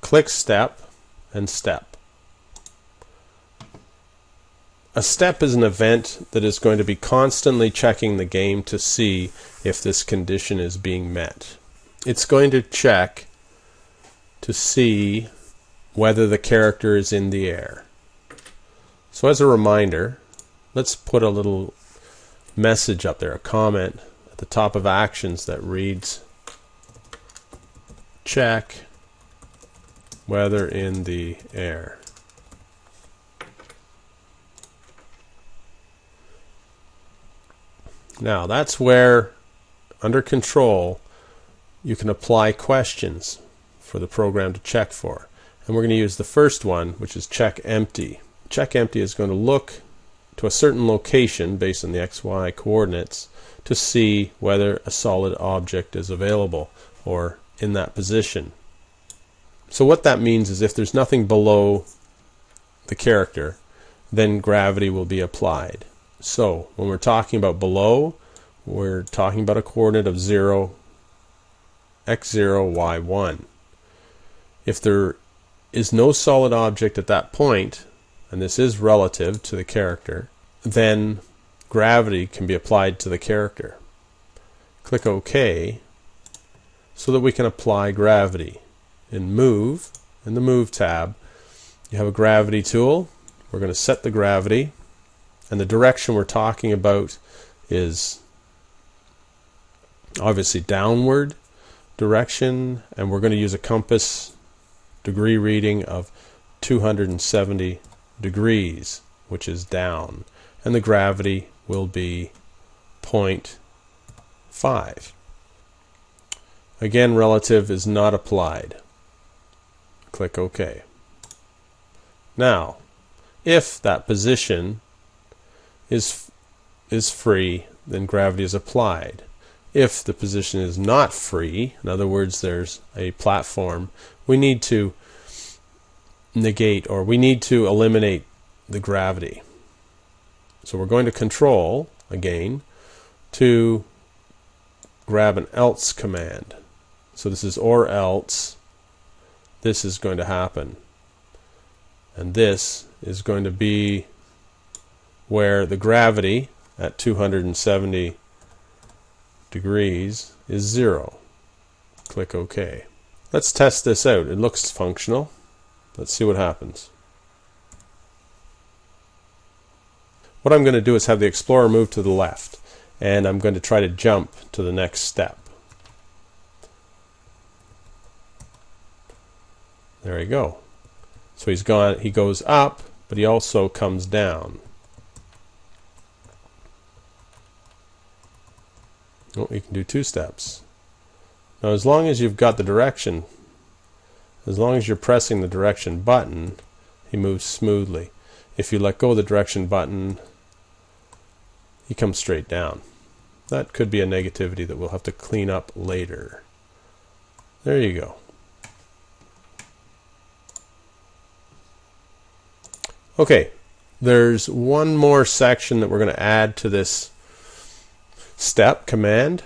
click step and step. A step is an event that is going to be constantly checking the game to see if this condition is being met. It's going to check to see whether the character is in the air. So as a reminder, let's put a little message up there, a comment at the top of actions that reads, check whether in the air. Now that's where, under control, you can apply questions for the program to check for. And we're going to use the first one, which is check empty. Check empty is going to look to a certain location based on the XY coordinates to see whether a solid object is available or in that position. So what that means is if there's nothing below the character, then gravity will be applied. So when we're talking about below, we're talking about a coordinate of 0, x0, y1. If there is no solid object at that point, and this is relative to the character, then gravity can be applied to the character. Click OK so that we can apply gravity. In Move, in the Move tab, you have a gravity tool. We're going to set the gravity, and the direction we're talking about is obviously downward direction, and we're going to use a compass degree reading of 270 degrees, which is down, and the gravity will be 0.5. Again, relative is not applied. Click OK. Now, if that position is free, then gravity is applied. If the position is not free, in other words, there's a platform, we need to negate, or we need to eliminate the gravity. So we're going to control, again, to grab an else command. So this is or else. This is going to happen. And this is going to be where the gravity at 270 degrees is 0. Click OK. Let's test this out. It looks functional. Let's see what happens. What I'm going to do is have the Explorer move to the left, and I'm going to try to jump to the next step. There you go. So he's gone. He goes up, but he also comes down. Oh, you can do 2 steps. Now, as long as you've got the direction, as long as you're pressing the direction button, he moves smoothly. If you let go of the direction button, he comes straight down. That could be a negativity that we'll have to clean up later. There you go. Okay, there's one more section that we're going to add to this step command.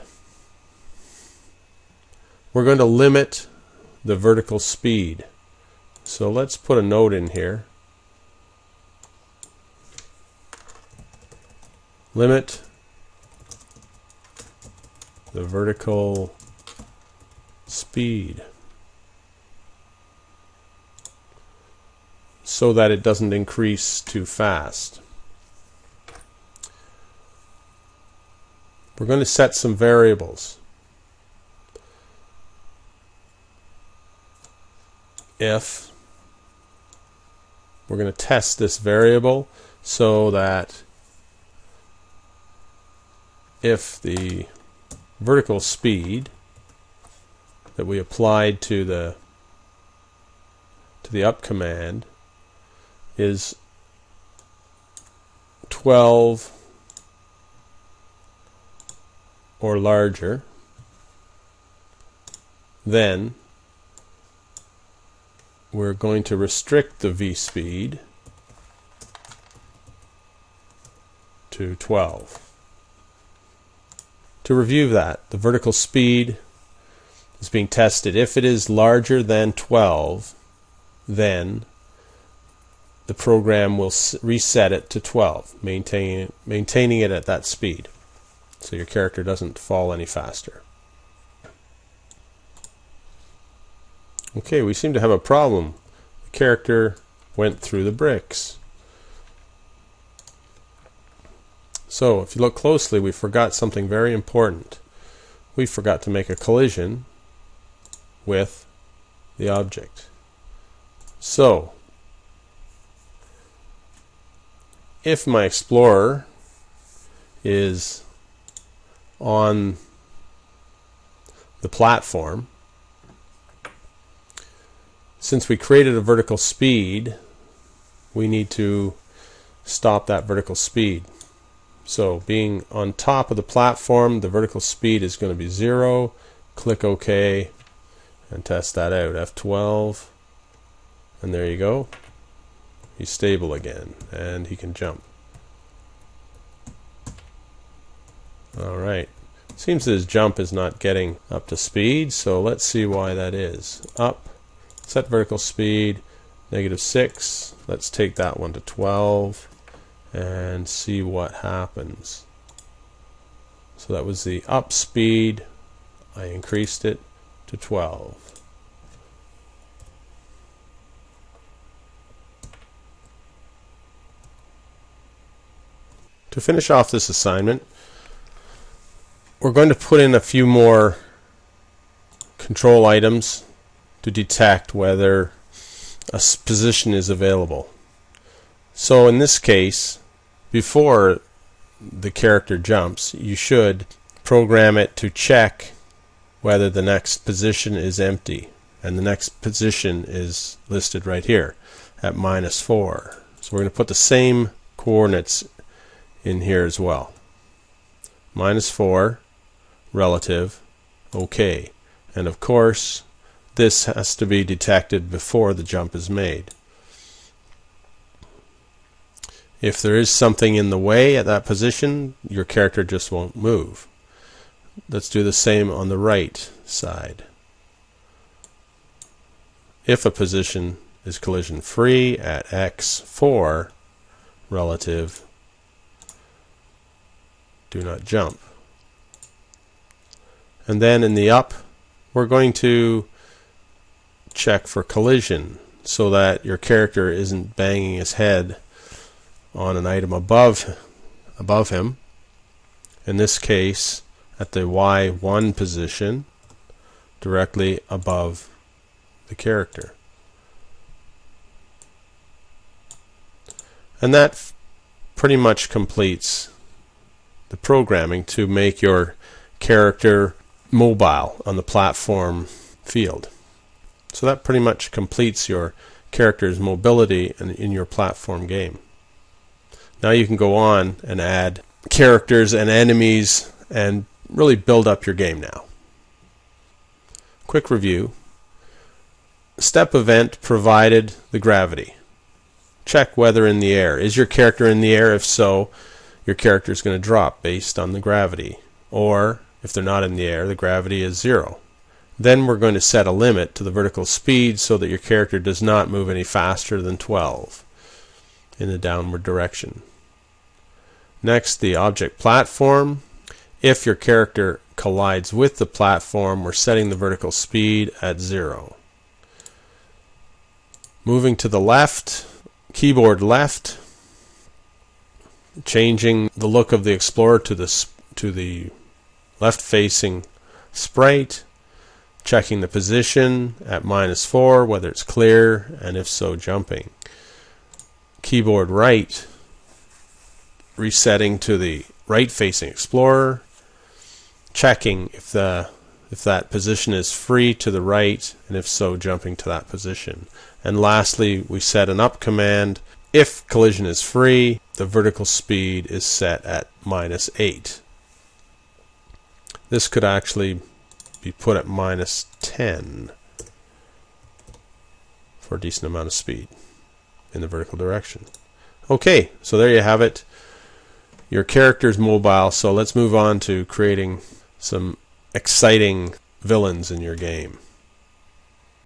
We're going to limit the vertical speed. So let's put a note in here. Limit the vertical speed so that it doesn't increase too fast. We're going to set some variables. If we're going to test this variable so that if the vertical speed that we applied to the up command is 12 or larger, then we're going to restrict the v speed to 12. To review that, the vertical speed is being tested. If it is larger than 12, then the program will reset it to 12, maintaining it at that speed, so your character doesn't fall any faster. Okay, we seem to have a problem. The character went through the bricks. So if you look closely, we forgot something very important. We forgot to make a collision with the object. So if my explorer is on the platform, since we created a vertical speed, we need to stop that vertical speed. So being on top of the platform, the vertical speed is going to be 0. Click OK and test that out. F12, and there you go. He's stable again and he can jump. Alright, seems that his jump is not getting up to speed, so let's see why that is. Up, set vertical speed, -6. Let's take that one to 12 and see what happens. So that was the up speed. I increased it to 12. To finish off this assignment, we're going to put in a few more control items to detect whether a position is available. So in this case, before the character jumps, you should program it to check whether the next position is empty, and the next position is listed right here at -4. So we're going to put the same coordinates in here as well. -4 relative, OK, and of course this has to be detected before the jump is made. If there is something in the way at that position, your character just won't move. Let's do the same on the right side. If a position is collision free at x4 relative, do not jump. And then in the up, we're going to check for collision so that your character isn't banging his head on an item above him. In this case, at the Y1 position, directly above the character. And that pretty much completes the programming to make your character mobile on the platform field. So that pretty much completes your character's mobility in your platform game. Now you can go on and add characters and enemies and really build up your game now. Quick review. Step event provided the gravity. Check whether in the air. Is your character in the air? If so, your character is going to drop based on the gravity. Or if they're not in the air, the gravity is 0. Then we're going to set a limit to the vertical speed so that your character does not move any faster than 12 in the downward direction. Next, the object platform. If your character collides with the platform, we're setting the vertical speed at 0. Moving to the left, keyboard left, changing the look of the Explorer to the left-facing sprite, checking the position at -4, whether it's clear, and if so, jumping. Keyboard right, resetting to the right-facing Explorer, checking if that position is free to the right, and if so, jumping to that position. And lastly, we set an up command. If collision is free, the vertical speed is set at -8. This could actually be put at -10 for a decent amount of speed in the vertical direction. Okay, so there you have it. Your character's mobile, so let's move on to creating some exciting villains in your game.